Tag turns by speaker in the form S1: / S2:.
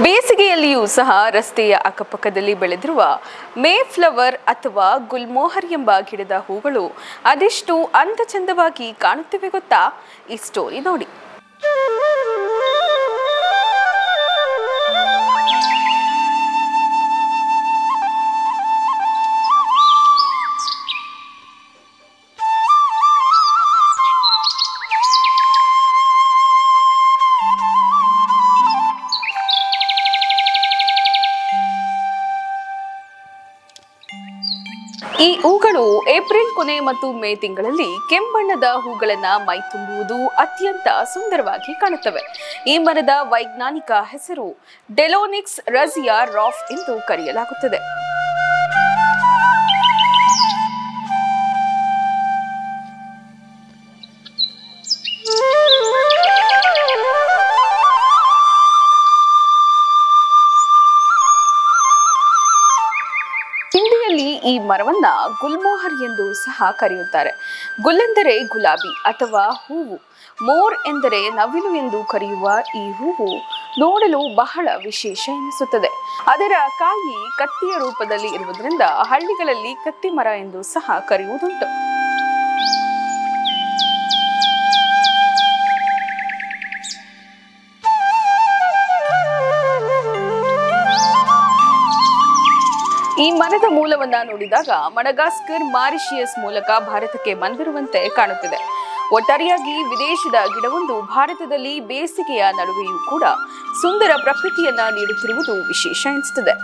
S1: ಬೇಸಿಗೆಯಲ್ಲಿಯೂ ಸಹ ರಸ್ತೆಯ ಅಕ್ಕಪಕ್ಕದಲ್ಲಿ ಬೆಳೆದಿರುವ ಮೇ ಫ್ಲವರ್ ಅಥವಾ ಗುಲ್ಮೋಹರ್ ಎಂಬ ಗಿಡದ ಹೂಗಳು ಅದೆಷ್ಟು ಅಂದಚಂದವಾಗಿ ಕಾಣುತ್ತಿವೆ ಗೊತ್ತಾ? ಈ ಸ್ಟೋರಿ ನೋಡಿ. ಈ ಹೂಗಳು ಏಪ್ರಿಲ್ ಕೊನೆ ಮತ್ತು ಮೇ ತಿಂಗಳಲ್ಲಿ ಕೆಂಬಣ್ಣದ ಹೂಗಳನ್ನ ಮೈ ತುಂಬುವುದು ಅತ್ಯಂತ ಸುಂದರವಾಗಿ ಕಾಣುತ್ತವೆ. ಈ ಮರದ ವೈಜ್ಞಾನಿಕ ಹೆಸರು ಡೆಲೋನಿಕ್ಸ್ ರಜಿಯಾ ರಾಫ್ ಎಂದು ಕರೆಯಲಾಗುತ್ತದೆ. ಹಿಂದಿಯಲ್ಲಿ ಈ ಮರವನ್ನ ಗುಲ್ಮೋಹರ್ ಎಂದು ಸಹ ಕರೆಯುತ್ತಾರೆ. ಗುಲ್ ಎಂದರೆ ಗುಲಾಬಿ ಅಥವಾ ಹೂವು, ಮೋರ್ ಎಂದರೆ ನವಿಲು ಎಂದು ಕರೆಯುವ ಈ ಹೂವು ನೋಡಲು ಬಹಳ ವಿಶೇಷ ಎನಿಸುತ್ತದೆ. ಅದರ ಕಾಯಿ ಕತ್ತಿಯ ರೂಪದಲ್ಲಿ ಇರುವುದರಿಂದ ಹಳ್ಳಿಗಳಲ್ಲಿ ಕತ್ತಿ ಮರ ಎಂದು ಸಹ ಕರೆಯುವುದುಂಟು. ಈ ಮರದ ಮೂಲವನ್ನ ನೋಡಿದಾಗ ಮಡಗಾಸ್ಕರ್, ಮಾರಿಷಿಯಸ್ ಮೂಲಕ ಭಾರತಕ್ಕೆ ಬಂದಿರುವಂತೆ ಕಾಣುತ್ತಿದೆ. ಒಟ್ಟಾರೆಯಾಗಿ ವಿದೇಶದ ಗಿಡವೊಂದು ಭಾರತದಲ್ಲಿ ಬೇಸಿಗೆಯ ನಡುವೆಯೂ ಕೂಡ ಸುಂದರ ಪ್ರಕೃತಿಯನ್ನ ನೀಡುತ್ತಿರುವುದು ವಿಶೇಷ ಎನಿಸುತ್ತದೆ.